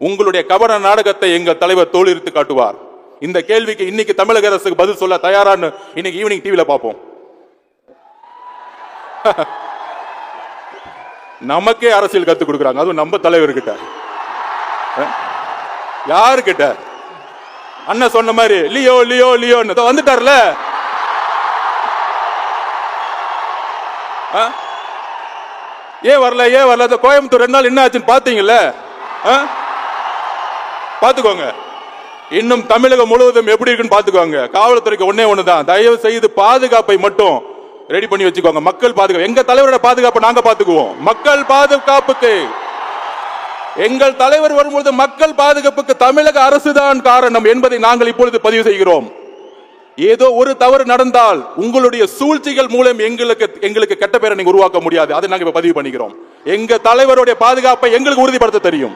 உங்களுடைய கபட நாடகத்தை எங்கள் தலைவர் தோளிர்த்து காட்டுவார். இந்த கேள்விக்கு இன்னைக்கு தமிழக அரசுக்கு பதில் சொல்ல தயாரான்னு இன்னைக்கு ஈவினிங் டிவில பார்ப்போம். நமக்கே அரசியல் கத்துக் கொடுக்குறாங்க, அதுவும் நம்ம தலைவர்கிட்ட. யாருக்கிட்ட? அண்ணன் சொன்ன மாதிரி லியோ லியோ லியோன்னு வந்துட்டார்ல. ஏன் வரல ஏன் வரல? கோயம்புத்தூர் 2 நாள் என்ன ஆச்சுன்னு பாத்தீங்கல்ல? பாத்துக்கோங்க. இன்னும் தமிழகம் முழுவதும் எப்படி இருக்குன்னு பாத்துக்கோங்க. காவல்துறைக்கு ஒண்ணுதான், தயவு செய்து பாதுகாப்பை மட்டும் ரெடி பண்ணி வச்சுக்கோங்க. மக்கள் பாதுகாப்பு, எங்க தலைவரோட பாதுகாப்பை நாங்க பாத்துக்குவோம். மக்கள் பாதுகாப்புக்கு எங்கள் தலைவர் வரும்போது மக்கள் பாதுகாப்புக்கு தமிழக அரசுதான் காரணம் என்பதை நாங்கள் இப்பொழுது பதிவு செய்கிறோம். ஏதோ ஒரு தவறு நடந்தால் உங்களுடைய சூழ்ச்சிகள் மூலம் எங்களுக்கு கெட்ட பேரை நீங்க உருவாக்க முடியாது. அதை நாங்க இப்ப பதிவு பண்ணிக்கிறோம். எங்க தலைவருடைய பாதுகாப்பை எங்களுக்கு உறுதிப்படுத்த தெரியும்.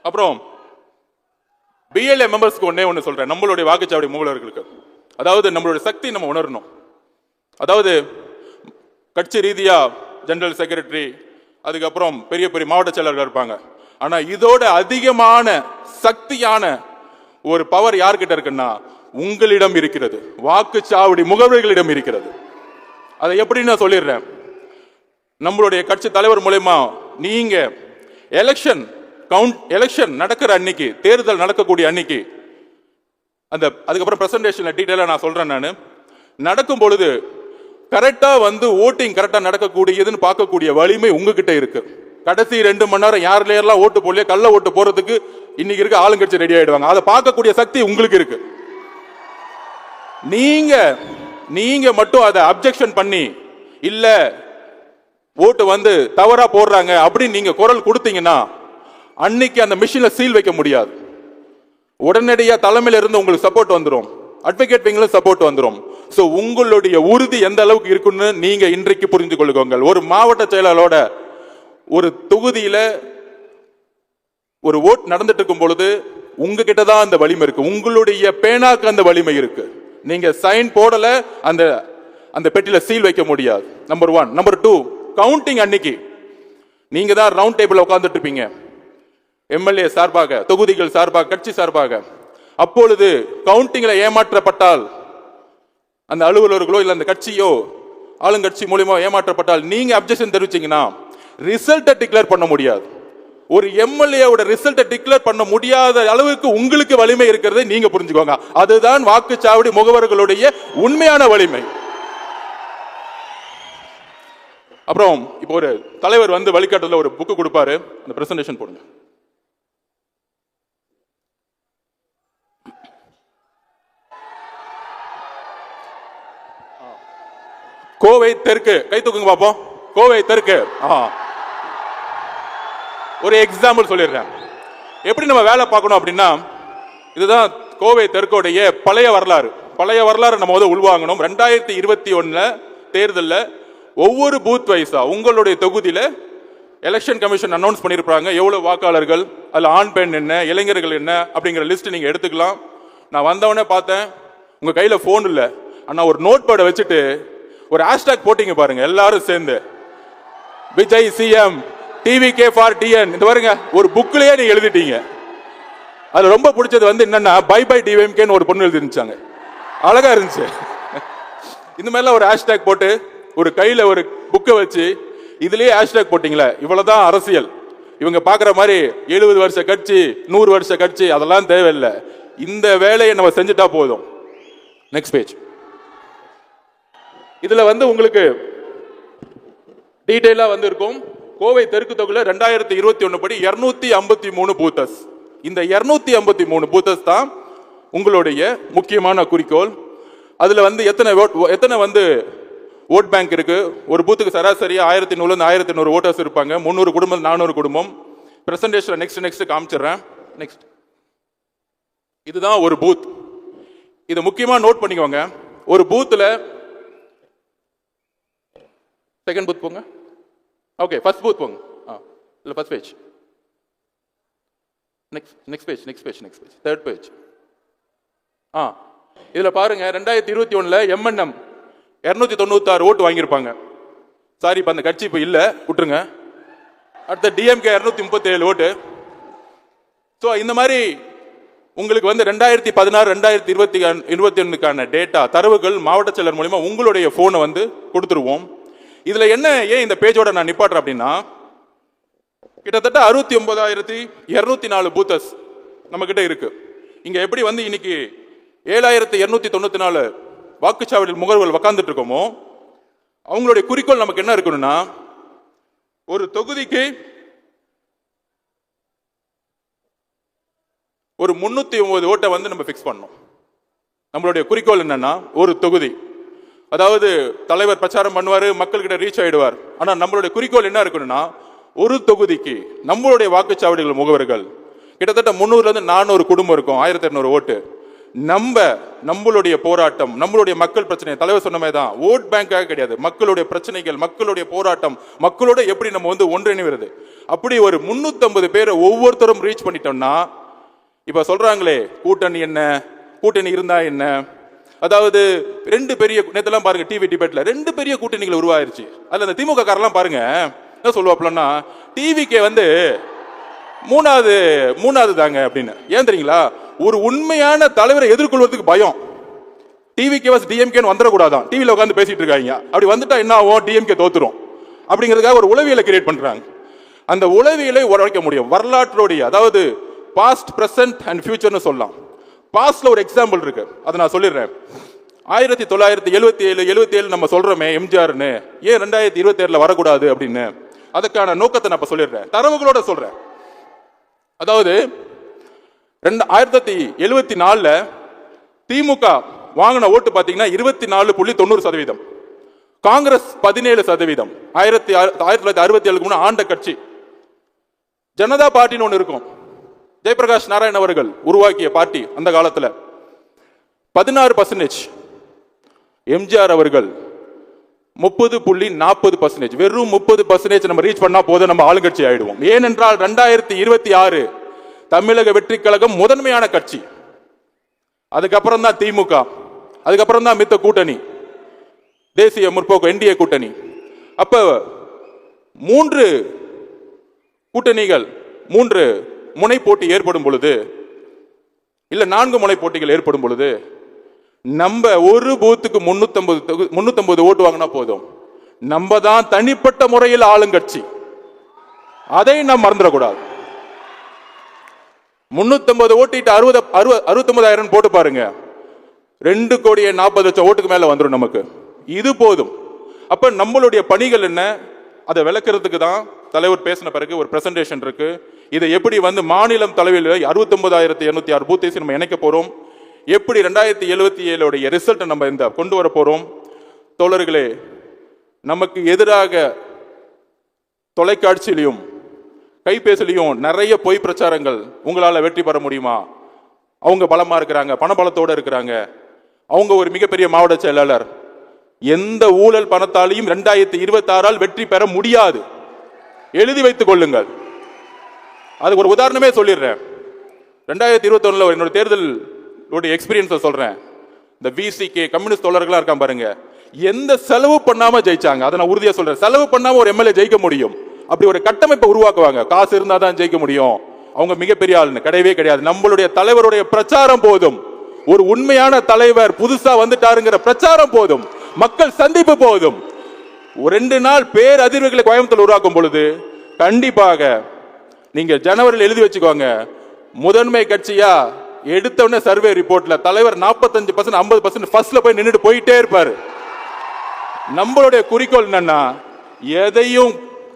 அப்புறம் பிஎல்ஏ மெம்பர்ஸ்க்கு ஒண்ணு சொல்றேன், நம்மளுடைய வாக்குச்சாவடி மூலவர்களுக்கு. அதாவது நம்மளுடைய சக்தி நம்ம உணரணும். அதாவது கட்சி ரீதியா ஜெனரல் செக்ரட்டரி, அதுக்கப்புறம் பெரிய பெரிய மாவட்ட செயலர்கள் இருப்பாங்க. ஆனா இதோட அதிகமான சக்தியான ஒரு பவர் யார்கிட்ட இருக்குன்னா உங்களிடம் இருக்கிறது, வாக்குச்சாவடி முகவர்களிடம் இருக்கிறது. அதை எப்படி நான் சொல்லிடுறேன். நம்மளுடைய கட்சி தலைவர் மூலமா நீங்க எலெக்ஷன் நடக்கிற அன்னைக்கு, தேர்தல் நடக்கக்கூடிய அன்னைக்கு, அதுக்கப்புறம் பிரசன்டேஷன்ல டீடைலா நான் சொல்றேன். நான் நடக்கும் பொழுது கரெக்டா ஓட்டிங் கரெக்டா நடக்கக்கூடியதுன்னு பார்க்கக்கூடிய வலிமை உங்ககிட்ட இருக்கு. கடைசி 2 மணி நேரம் யாரெல்லாம் ஓட்டு போடலையோ கள்ள ஓட்டு போறதுக்கு இன்னைக்கு இருக்க ஆளுங்கட்சி ரெடி ஆயிடுவாங்க. அதை பார்க்கக்கூடிய சக்தி உங்களுக்கு இருக்கு. நீங்க மட்டும் அதை அப்ஜெக்ஷன் பண்ணி இல்ல ஓட்டு தவறா போடுறாங்க அப்படின்னு நீங்க குரல் கொடுத்தீங்கன்னா அன்னைக்கு அந்த மிஷின்ல சீல் வைக்க முடியாது. உடனடியா தலைமையில இருந்து உங்களுக்கு சப்போர்ட் வந்துடும், அட்வொகேட் விங்ல சப்போர்ட் வந்துடும். சோ உங்களுடைய உறுதி எந்த அளவுக்கு இருக்குன்னு நீங்க இன்றைக்கு புரிந்து கொள்ளுங்க. ஒரு மாவட்ட செயலாளரோட ஒரு தொகுதியில ஒரு ஓட் நடந்துட்டு இருக்கும் பொழுது உங்ககிட்ட தான் அந்த வலிமை இருக்கு, உங்களுடைய பேனாக்கு அந்த வலிமை இருக்கு. நீங்க சைன் போடல அந்த பெட்டியில சீல் வைக்க முடியாது. நம்பர் 1. நம்பர் 2, கவுண்டிங் அன்னைக்கு நீங்க தான் ரவுண்ட் டேபிள் உட்கார்ந்துட்டு இருப்பீங்க, எம்எல்ஏ சார்பாக, தொகுதிகள் சார்பாக, கட்சி சார்பாக. அப்பொழுது கவுண்டிங்ல ஏமாற்றப்பட்டால் அந்த அலுவலர்களோ இல்ல அந்த கட்சியோ ஆளுங்கட்சி மூலமா ஏமாற்றப்பட்டால் நீங்க அப்ஜெக்ஷன் தெரிவிச்சீங்கன்னா ரிசல்ட்டை டிக்ளேர் பண்ண முடியாது. ஒரு எம்எல்ஏவோட ரிசல்ட்டை டிக்ளேர் பண்ண முடியாத அளவுக்கு உங்களுக்கு வலிமை இருக்கிறதை நீங்க புரிஞ்சுக்கோங்க. அதுதான் வாக்குச்சாவடி முகவர்களுடைய உண்மையான வலிமை. அப்புறம் இப்போ ஒரு தலைவர் வழிகாட்டுதல ஒரு புக்கு கொடுப்பாரு, அந்த பிரசன்டேஷன் போடுங்க. கோவை தெற்கு, கை தூக்குங்க பாப்போம். கோவை தெற்கு. ஒரு எக்ஸாம்பிள் சொல்லிடுறேன், எப்படி நம்ம வேலை பார்க்கணும் அப்படின்னா, இதுதான் கோவை தெற்குடைய பழைய வரலாறு நம்ம உள்வாங்கணும். 2021 தேர்தலில் ஒவ்வொரு பூத் வைஸா உங்களுடைய தொகுதியில எலெக்ஷன் கமிஷன் அனௌன்ஸ் பண்ணியிருப்பாங்க எவ்வளவு வாக்காளர்கள், அதுல ஆண் பெண் என்ன, இளைஞர்கள் என்ன அப்படிங்கிற லிஸ்ட் நீங்க எடுத்துக்கலாம். நான் வந்தவொடனே பார்த்தேன் உங்க கையில போன் இல்ல, ஆனா ஒரு நோட் பேடை வச்சுட்டு ஒரு ஹேஷ்டாக் போட்டீங்க பாருங்க, எல்லாரும் சேர்ந்து Vijay CM, TVK for TN, இந்த பாருங்க ஒரு புக்லயே நீங்க எழுதிட்டீங்க. அது ரொம்ப பிடிச்சது என்னன்னா பை பை டிவிஎம்கேன்னு ஒரு பொண்ணு எழுதிருந்துச்சாங்க, அழகா இருந்துச்சு. இந்த மாதிரிலாம் ஒரு ஹேஷ்டாக் போட்டு ஒரு கையில ஒரு புக்கை வச்சு இதுலயே ஹேஷ்டாக் போட்டீங்களே, இவ்வளவுதான் அரசியல். இவங்க பாக்குற மாதிரி 70 வருஷ கட்சி 100 வருஷ கட்சி அதெல்லாம் தேவையில்லை, இந்த வேலையை நம்ம செஞ்சுட்டா போதும். Next page. இதுல உங்களுக்கு டீடைலா இருக்கும். கோவை தெற்கு தொகுதியில 2021 படி 253 பூத்தஸ். இந்த 253 பூத்தஸ் தான் உங்களுடைய முக்கியமான குறிக்கோள். அதுல எத்தனை ஓட் பேங்க் இருக்கு. ஒரு பூத்துக்கு சராசரியா 1100 1800 ஓட்டர்ஸ் இருப்பாங்க. 300 குடும்பம் 400 குடும்பம். பிரசன்டேஷன் நெக்ஸ்ட் காமிச்சிடுறேன். நெக்ஸ்ட். இதுதான் ஒரு பூத். இதை முக்கியமா நோட் பண்ணிக்கோங்க. ஒரு பூத்துல செகண்ட் பூத் போங்க. ஓகே, ஃபர்ஸ்ட் பூத் போங்க. இல்ல first page. Next page. Third page. இதுல பாருங்க 2021 எம்என்எம் 296 ஓட்டு வாங்கியிருப்பாங்க. சாரி, இப்ப அந்த கட்சி இப்ப இல்ல, விட்டுருங்க. அடுத்த டிஎம்கே 237 ஓட்டு. ஸோ இந்த மாதிரி உங்களுக்கு 2016 2021 டேட்டா தரவுகள் மாவட்ட செயலர் மூலமா உங்களுடைய போனை கொடுத்துருவோம். இதுல ஏன் இந்த பேஜோட நான் நிப்பாட்டுறேன் அப்படின்னா, கிட்டத்தட்ட 69,204 பூத்தஸ் நம்ம கிட்ட இருக்கு. இங்க எப்படி வந்து இன்னைக்கு 7,294 வாக்குச்சாவடியில் முகவர்கள் உட்கார்ந்துட்டு இருக்கோமோ, அவங்களுடைய குறிக்கோள் நமக்கு என்ன இருக்கணும்னா, ஒரு தொகுதிக்கு ஒரு 309 ஓட்டை வந்து நம்ம பிக்ஸ் பண்ணணும். நம்மளுடைய குறிக்கோள் என்னன்னா, ஒரு தொகுதி, அதாவது தலைவர் பிரச்சாரம் பண்ணுவாரு, மக்கள்கிட்ட ரீச் ஆயிடுவார். ஆனா நம்மளுடைய குறிக்கோள் என்ன இருக்கணும்னா, ஒரு தொகுதிக்கு நம்மளுடைய வாக்குச்சாவடிகள் முகவர்கள் கிட்டத்தட்ட 300 இருந்து 400 குடும்பம் இருக்கும், 1200 ஓட்டு. நம்மளுடைய போராட்டம், நம்மளுடைய மக்கள் பிரச்சனை, தலைவர் சொன்ன மாதிரி தான், ஓட் பேங்காக கிடையாது, மக்களுடைய பிரச்சனைகள், மக்களுடைய போராட்டம், மக்களோட எப்படி நம்ம வந்து ஒன்றிணைவது, அப்படி ஒரு 350 பேரை ஒவ்வொருத்தரும் ரீச் பண்ணிட்டோம்னா, இப்ப சொல்றாங்களே கூட்டணி என்ன, கூட்டணி இருந்தா என்ன, அதாவது ரெண்டு பெரிய நேத்தெல்லாம் பாருங்க டிவி டிபேட்ல 2 பெரிய கூட்டணிகள் உருவாயிருச்சு. அதுல அந்த திமுக காரெல்லாம் பாருங்க என்ன சொல்லுவாப்லன்னா, டிவிக்கு வந்து மூணாவது தாங்க அப்படின்னு. ஏன் தெரியுங்களா, ஒரு உண்மையான தலைவரை எதிர்கொள்வதற்கு பயம். டிவிகே டிஎம்கேன்னு வந்துடக்கூடாதான், டிவியில் உட்காந்து பேசிட்டு இருக்காங்க, அப்படி வந்துட்டா என்ன ஆகும், டிஎம்கே தோத்துரும் அப்படிங்கிறதுக்காக ஒரு உளவியலை கிரியேட் பண்றாங்க. அந்த உளவியலை உரைக்க முடியும் வரலாற்றுடைய, அதாவது பாஸ்ட் பிரசன்ட் அண்ட் ஃபியூச்சர்னு சொல்லலாம். பாஸ்ட்ல ஒரு எக்ஸாம்பிள் இருக்கு, அதை நான் சொல்லிடுறேன். 1977 நம்ம சொல்றோமே எம்ஜிஆர்னு, ஏன் 2027 வரக்கூடாது அப்படின்னு, அதுக்கான நோக்கத்தை நான் இப்ப சொல்லிடுறேன், தரவுகளோட சொல்றேன். அதாவது 1974 திமுக வாங்கின ஓட்டு பாத்தீங்கன்னா 24.90%, காங்கிரஸ் 17%. 1967 முன்ன ஆண்ட கட்சி ஜனதா பார்ட்டின்னு ஒன்று இருக்கும், ஜெயபிரகாஷ் நாராயண் அவர்கள் உருவாக்கிய பார்ட்டி. அந்த காலத்துல 16%, எம்ஜிஆர் அவர்கள் 30.40%. வெறும் 30% நம்ம ரீச் பண்ணா போதும், நம்ம ஆளுங்கட்சி ஆயிடுவோம். ஏனென்றால் 2026 தமிழக வெற்றி கழகம் முதன்மையான கட்சி, அதுக்கப்புறம் தான் திமுக, அதுக்கப்புறம் தான் மித்த கூட்டணி, தேசிய முற்போக்கு என்டிஏ கூட்டணி. அப்ப 3 கூட்டணிகள், 3 முனை போட்டி ஏற்படும் பொழுது, இல்ல 4 முனை போட்டிகள் ஏற்படும் பொழுது, நம்ம ஒரு பூத்துக்கு 350 ஓட்டு வாங்கினா போதும், நம்ம தான் தனிப்பட்ட முறையில் ஆளுங்கட்சி. அதை நாம் மறந்துடக்கூடாது. 350 ஓட்டிட்டு 69,000 போட்டு பாருங்க, 2,40,00,000 ஓட்டுக்கு மேல வந்துடும் நமக்கு. இது போதும். அப்ப நம்மளுடைய பணிகள் என்ன, அதை விளக்குறதுக்கு தான் தலைவர் பேசின பிறகு ஒரு பிரசன்டேஷன் இருக்கு. இதை எப்படி வந்து மாநிலம் தலைவில் 69,206 பூத்தை நம்ம இணைக்க போறோம், எப்படி 2077 ரிசல்ட் நம்ம இந்த கொண்டு வர போறோம். தோழர்களே, நமக்கு எதிராக தொலைக்காட்சியிலையும் கைபேசிலையும் நிறைய பொய் பிரச்சாரங்கள், உங்களால வெற்றி பெற முடியுமா, அவங்க பலமா இருக்கிறாங்க, பணபலத்தோட இருக்கிறாங்க, அவங்க ஒரு மிகப்பெரிய மாவட்ட செயலாளர், எந்த ஊழல் பணத்தாலையும் 2026 வெற்றி பெற முடியாது, எழுதி வைத்துக் கொள்ளுங்கள். அதுக்கு ஒரு உதாரணமே சொல்லிடுறேன். 2021 என்னோட தேர்தல் எக்ஸ்பீரியன்ஸ் சொல்றேன். இந்த விசிகே கம்யூனிஸ்ட் தோழர்களா இருக்கான் பாருங்க, எந்த செலவு பண்ணாம ஜெயிச்சாங்க. அதை நான் உறுதியா சொல்றேன், செலவு பண்ணாம ஒரு எம்எல்ஏ ஜெயிக்க முடியும். அப்படி ஒரு கட்டமைப்பை உருவாக்குவாங்க. காசு இருந்தா தான் ஜெயிக்க முடியும், அவங்க மிகப்பெரிய ஆளுன்னு கிடையவே கிடையாது. நம்மளுடைய தலைவருடைய பிரச்சாரம் போதும், ஒரு உண்மையான தலைவர் புதுசா வந்துட்டாருங்கிற பிரச்சாரம் போதும், மக்கள் சந்திப்பு போதும். 2 நாள் பேர் அதிர்வுகளை கோயம்புத்தூர் உருவாக்கும் பொழுது கண்டிப்பாக நீங்க ஜனவரியில் எழுதி வச்சுக்கோங்க, முதன்மை கட்சியா எடுத்தவொடனே சர்வே ரிப்போர்ட்ல தலைவர் 45% 50% ஃபர்ஸ்ட்ல போய் நின்றுட்டு போயிட்டே இருப்பாரு. நம்மளுடைய குறிக்கோள் என்னன்னா, எதையும்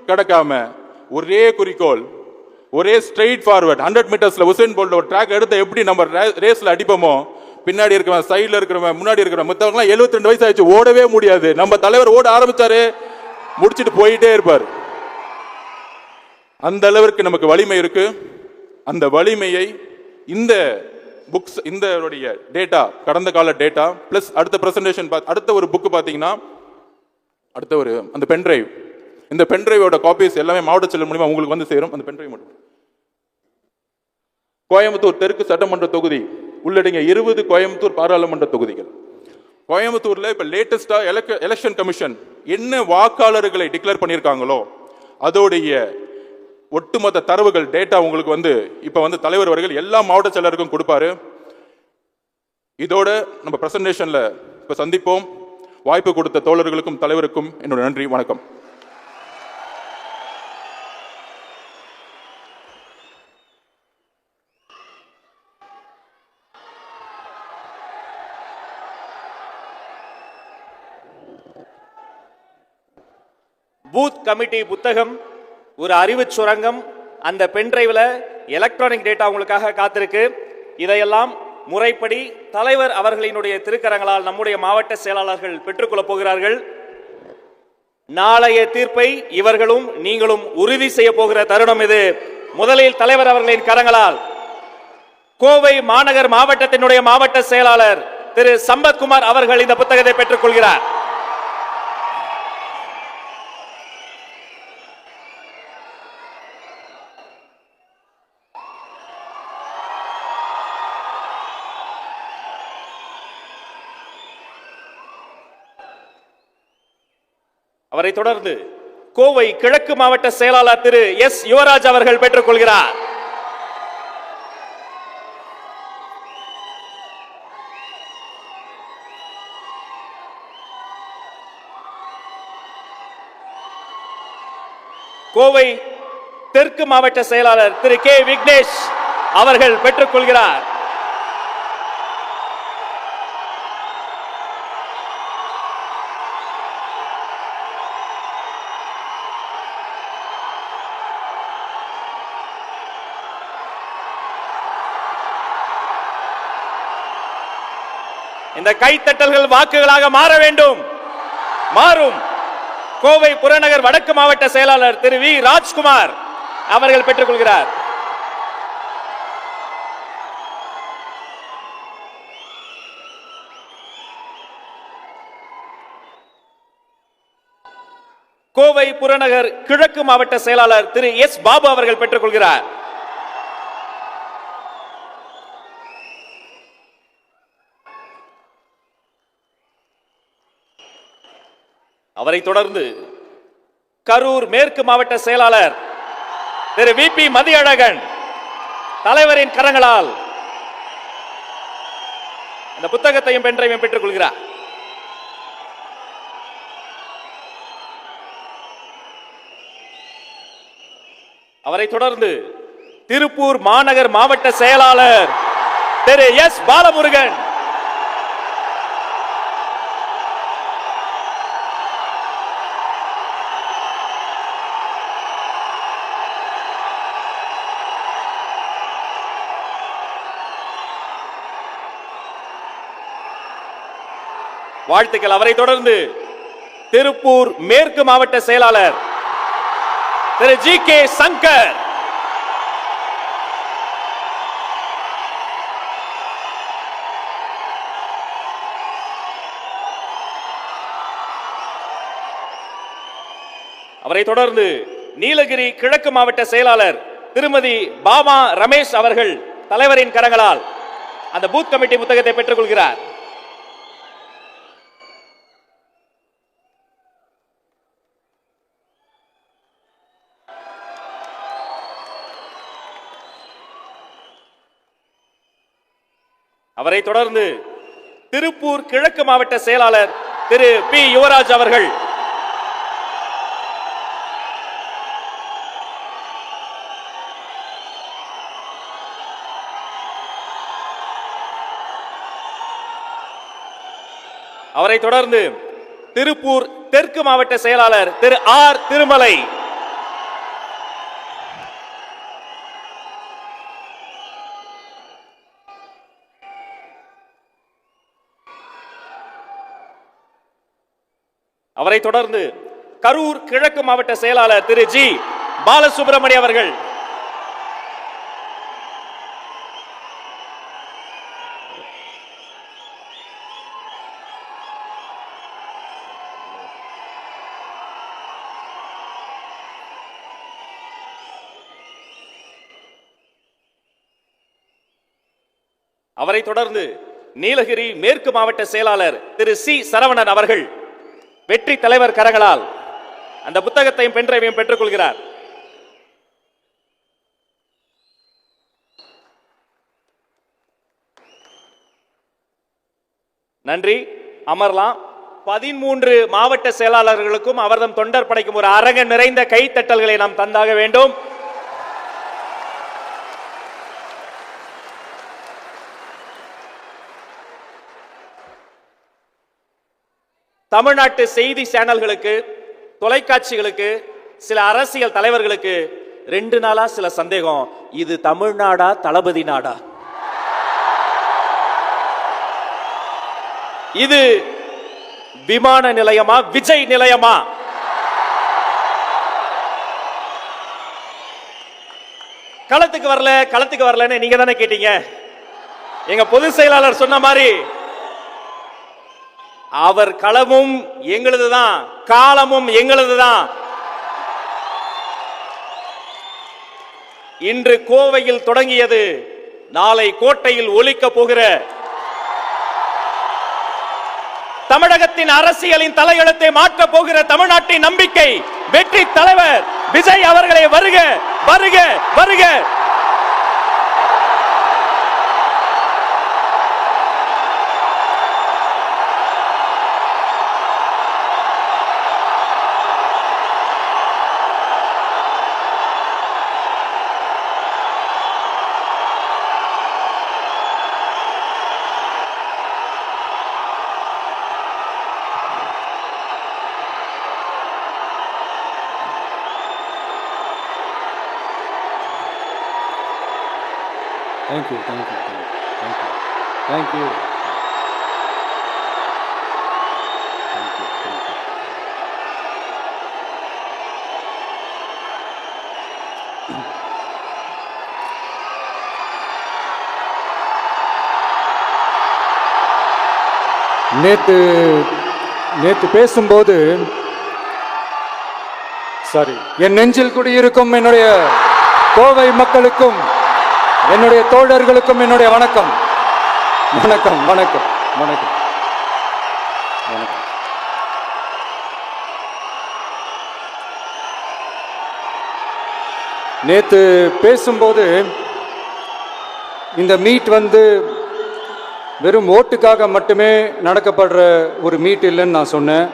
கடக்காம ஒரே குறிக்கோள், ஒரே ஸ்ட்ரெயிட் ஃபார்வர்ட். 100 மீட்டர்ஸ்ல உசேன் போல்ட் ஒரு ட்ராக் எடுத்து எப்படி நம்ம ரேஸ்ல அடிப்போமோ, பின்னாடி இருக்கிறவன், சைடுல இருக்கிறவன், முன்னாடி இருக்கிறவன், மத்தவங்க 72 வயசு ஆயிடுச்சு, ஓடவே முடியாது. நம்ம தலைவர் ஓட ஆரம்பிச்சாரு, முடிச்சிட்டு போயிட்டே இருப்பார். அந்த அளவிற்கு நமக்கு வலிமை இருக்கு. அந்த வலிமையை இந்த புக்ஸ், இந்த டேட்டா, கடந்த கால டேட்டா பிளஸ் அடுத்த பிரசன்டேஷன், அடுத்த ஒரு புக் பாத்தீங்கன்னா, அடுத்த ஒரு அந்த பென்டிரைவ், இந்த பென்டிரைவோட காப்பீஸ் எல்லாமே மாவட்ட செயலர் மூலமா உங்களுக்கு வந்து சேரும். அந்த பென்டிரைவ் மட்டும் கோயம்புத்தூர் தெற்கு சட்டமன்ற தொகுதி உள்ளடங்கிய 20 கோயம்புத்தூர் பாராளுமன்ற தொகுதிகள். கோயம்புத்தூர்ல இப்ப லேட்டஸ்டா எலெக்ஷன் கமிஷன் என்ன வாக்காளர்களை டிக்ளேர் பண்ணியிருக்காங்களோ அதோடைய ஒட்டுமொத்த தரவுகள் டேட்டா உங்களுக்கு வந்து இப்ப வந்து தலைவர் அவர்கள் எல்லா மாவட்ட செயலருக்கும் கொடுப்பாரு. இதோட நம்ம பிரசன்டேஷன்ல இப்ப சந்திப்போம். வாய்ப்பு கொடுத்த தோழர்களுக்கும் தலைவருக்கும் என்னோட நன்றி, வணக்கம். பூத் கமிட்டி புத்தகம், ஒரு அறிவு சுரங்கம், அந்த பென்டிரைவ்ல எலக்ட்ரானிக் டேட்டா உங்களுக்காக காத்திருக்கு. இதையெல்லாம் முறைப்படி தலைவர் அவர்களினுடைய திருக்கரங்களால் நம்முடைய மாவட்ட செயலாளர்கள் பெற்றுக்கொள்ளப் போகிறார்கள். நாளைய தீர்ப்பை இவர்களும் நீங்களும் உறுதி செய்ய போகிற தருணம் இது. முதலில் தலைவர் அவர்களின் கரங்களால் கோவை மாநகர் மாவட்டத்தினுடைய மாவட்ட செயலாளர் திரு சம்பத்குமார் அவர்கள் இந்த புத்தகத்தை பெற்றுக் கொள்கிறார். அவரை தொடர்ந்து கோவை கிழக்கு மாவட்ட செயலாளர் திரு எஸ் யுவராஜ் அவர்கள் பெற்றுக் கொள்கிறார். கோவை தெற்கு மாவட்ட செயலாளர் திரு கே விக்னேஷ் அவர்கள் பெற்றுக் கொள்கிறார். இந்த கைத்தட்டல்கள் வாக்குகளாக மாற வேண்டும். மாறும். கோவை புறநகர் வடக்கு மாவட்ட செயலாளர் திரு வி ராஜ்குமார் அவர்கள் பெற்றுக் கொள்கிறார். கோவை புறநகர் கிழக்கு மாவட்ட செயலாளர் திரு எஸ் பாபு அவர்கள் பெற்றுக் கொள்கிறார். அவரை தொடர்ந்து கரூர் மேற்கு மாவட்ட செயலாளர் திரு வி பி மதியழகன் தலைவரின் கரங்களால் இந்த புத்தகத்தையும் பென்றையும் பெற்றுக் கொள்கிறார். அவரை தொடர்ந்து திருப்பூர் மாநகர் மாவட்ட செயலாளர் திரு எஸ் பாலமுருகன் வாழ்த்துக்கள். அவரை தொடர்ந்து திருப்பூர் மேற்கு மாவட்ட செயலாளர் திரு ஜி கே சங்கர் அவரை தொடர்ந்து நீலகிரி கிழக்கு மாவட்ட செயலாளர் திருமதி பாமா ரமேஷ் அவர்கள் தலைவரின் கரங்களால் அந்த பூத் கமிட்டி புத்தகத்தை பெற்றுக் கொள்கிறார். அவரை தொடர்ந்து திருப்பூர் கிழக்கு மாவட்ட செயலாளர் திரு பி யுவராஜ் அவர்கள் அவரை தொடர்ந்து திருப்பூர் தெற்கு மாவட்ட செயலாளர் திரு ஆர் திருமலை அவரை தொடர்ந்து கரூர் கிழக்கு மாவட்ட செயலாளர் திரு ஜி பாலசுப்ரமணிய அவர்கள் அவரை தொடர்ந்து நீலகிரி மேற்கு மாவட்ட செயலாளர் திரு சி சரவணன் அவர்கள் வெற்றி தலைவர் கரங்களால் அந்த புத்தகத்தையும் பென்டிரைவையும் பெற்றுக் கொள்கிறார். நன்றி. அமர்லாம். 13 மாவட்ட செயலாளர்களுக்கும் அவர்தம் தொண்டர் படைக்கும் ஒரு அரங்க நிறைந்த கைத்தட்டல்களை நாம் தந்தாக வேண்டும். தமிழ்நாட்டு செய்தி சேனல்களுக்கு தொலைக்காட்சிகளுக்கு, சில அரசியல் தலைவர்களுக்கு 2 நாளா சில சந்தேகம், இது தமிழ்நாடா தளபதி நாடா, இது விமான நிலையமா விஜய் நிலையமா? களத்துக்கு வரலன்னு நீங்க தானே கேட்டீங்க. எங்க பொதுச் செயலாளர் சொன்ன மாதிரி அவர் களமும் எங்களுதுதான், காலமும் எங்களுதுதான். இன்று கோவையில் தொடங்கியது, நாளை கோட்டையில் ஒலிக்க போகிற தமிழகத்தின் அரசியலின் தலையெழுத்தை மாற்ற போகிற தமிழ்நாட்டின் நம்பிக்கை வெற்றி தலைவர் விஜய் அவர்களை வருக வருக வருக. Thank you, thank you, thank you, thank you, thank you, thank you, thank you. நேத்து பேசும்போது சாரி, என் நெஞ்சில் குடியிருக்கும் என்னுடைய கோவை மக்களுக்கும் என்னுடைய தோழர்களுக்கும் என்னுடைய வணக்கம் வணக்கம் வணக்கம் வணக்கம் வணக்கம். நேத்து பேசும்போது இந்த மீட் வெறும் ஓட்டுக்காக மட்டுமே நடக்கப்படுற ஒரு மீட் இல்லைன்னு நான் சொன்னேன்.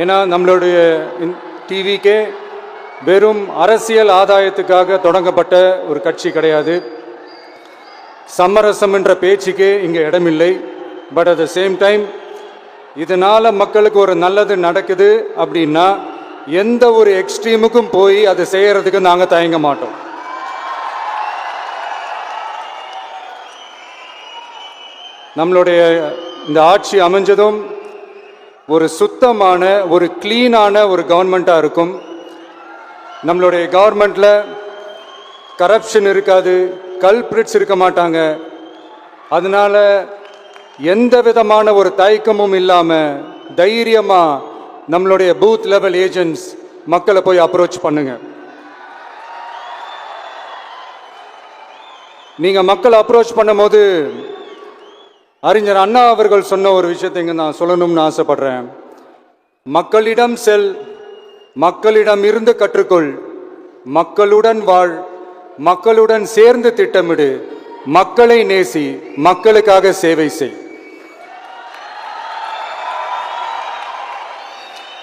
ஏன்னா நம்மளுடைய டிவிக்கே வெறும் அரசியல் ஆதாயத்துக்காக தொடங்கப்பட்ட ஒரு கட்சி கிடையாது. சமரசம் என்ற பேச்சுக்கே இங்கே இடமில்லை. But at the same time இதனால் மக்களுக்கு ஒரு நல்லது நடக்குது அப்படின்னா எந்த ஒரு எக்ஸ்ட்ரீமுக்கும் போய் அதை செய்யறதுக்கு நாங்கள் தயங்க மாட்டோம். நம்மளுடைய இந்த ஆட்சி அமைஞ்சதும் ஒரு சுத்தமான ஒரு கிளீனான ஒரு கவர்மெண்ட்டாக இருக்கும். நம்மளுடைய கவர்மெண்ட்டில் கரப்ஷன் இருக்காது, கல்பிரிட்ஸ் இருக்க மாட்டாங்க. அதனால எந்த விதமான ஒரு தயக்கமும் இல்லாமல் தைரியமாக நம்மளுடைய பூத் லெவல் ஏஜென்ட்ஸ் மக்களை போய் அப்ரோச் பண்ணுங்க. நீங்கள் மக்களை அப்ரோச் பண்ணும்போது அறிஞர் அண்ணா அவர்கள் சொன்ன ஒரு விஷயத்தை இங்கே நான் சொல்லணும்னு ஆசைப்படுறேன். மக்களிடம் செல், மக்களிடம் இருந்து கற்றுக்கொள், மக்களுடன் வாழ், மக்களுடன் சேர்ந்து திட்டமிடு, மக்களை நேசி, மக்களுக்காக சேவை செய்.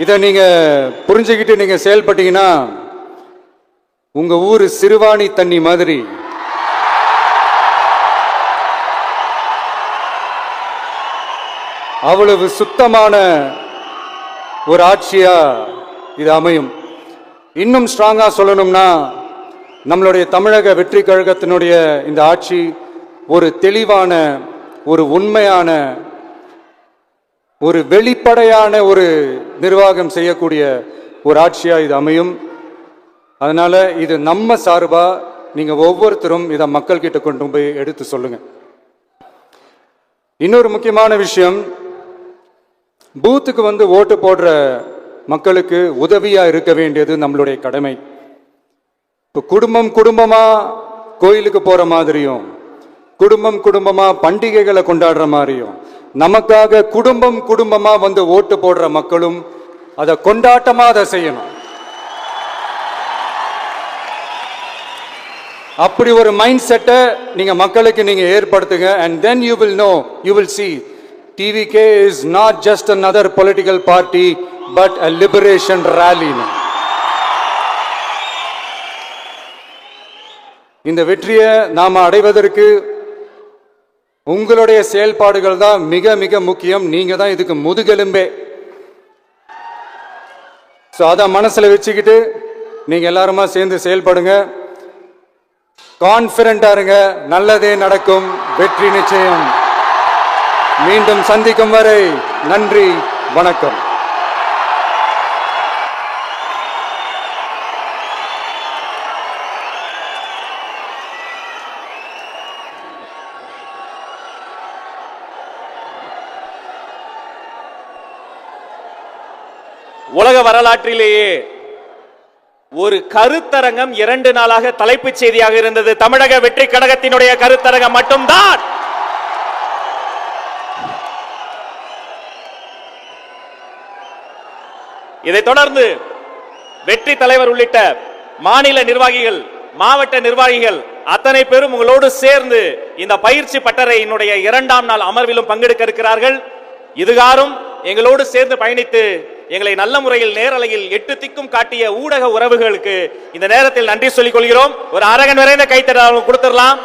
இதை நீங்க புரிஞ்சுக்கிட்டு நீங்க செயல்பட்டீங்கன்னா உங்க ஊர் சிறுவாணி தண்ணி மாதிரி அவ்வளவு சுத்தமான ஒரு ஆட்சியா இது அமையும். இன்னும் ஸ்ட்ராங்கா சொல்லணும்னா நம்மளுடைய தமிழக வெற்றி கழகத்தினுடைய இந்த ஆட்சி ஒரு தெளிவான, ஒரு உண்மையான, ஒரு வெளிப்படையான ஒரு நிர்வாகம் செய்யக்கூடிய ஒரு ஆட்சியா இது அமையும். அதனால இது நம்ம சார்பா நீங்க ஒவ்வொருத்தரும் இதை மக்கள் கிட்ட கொண்டு போய் எடுத்து சொல்லுங்க. இன்னொரு முக்கியமான விஷயம், பூத்துக்கு ஓட்டு போடுற மக்களுக்கு உதவியா இருக்க வேண்டியது நம்மளுடைய கடமை. இப்போ குடும்பம் குடும்பமா கோயிலுக்கு போற மாதிரியும், குடும்பம் குடும்பமா பண்டிகைகளை கொண்டாடுற மாதிரியும், நமக்காக குடும்பம் குடும்பமா ஓட்டு போடுற மக்களும் அதை கொண்டாட்டமா அதை செய்யணும். அப்படி ஒரு மைண்ட் செட்டை நீங்க மக்களுக்கு நீங்க ஏற்படுத்துங்க. and then you will know, you will see TVK is not just another political party but a liberation rally. இந்த வெற்றியை நாம அடைவதற்கு உங்களுடைய செயல்பாடுகள் தான் மிக மிக முக்கியம். நீங்க தான் இதுக்கு முதுகெலும்பே. ஸோ அதை மனசில் வச்சுக்கிட்டு நீங்கள் எல்லாருமா சேர்ந்து செயல்படுங்க. கான்ஃபிடண்டா இருங்க, நல்லதே நடக்கும், வெற்றி நிச்சயம். மீண்டும் சந்திக்கும் வரை நன்றி, வணக்கம். உலக வரலாற்றிலேயே ஒரு கருத்தரங்கம் 2 நாளாக தலைப்புச் செய்தியாக இருந்தது. தமிழக வெற்றி கழகத்தினுடைய கருத்தரங்கம் மட்டும்தான். இதைத் தொடர்ந்து வெற்றி தலைவர் உள்ளிட்ட மாநில நிர்வாகிகள், மாவட்ட நிர்வாகிகள் அத்தனை பேரும் உங்களோடு சேர்ந்து இந்த பயிற்சி பட்டறையினுடைய 2ஆம் நாள் அமர்விலும் பங்கெடுக்க இருக்கிறார்கள். இதுகாரும் எங்களோடு சேர்ந்து பயணித்து எங்களை நல்ல முறையில் நேரலையில் 8 திக்கும் காட்டிய ஊடக உறவுகளுக்கு இந்த நேரத்தில் நன்றி சொல்லிக் கொள்கிறோம். ஒரு அரங்கன் நிறைந்த கைத்தட்டல் கொடுத்துடலாம்.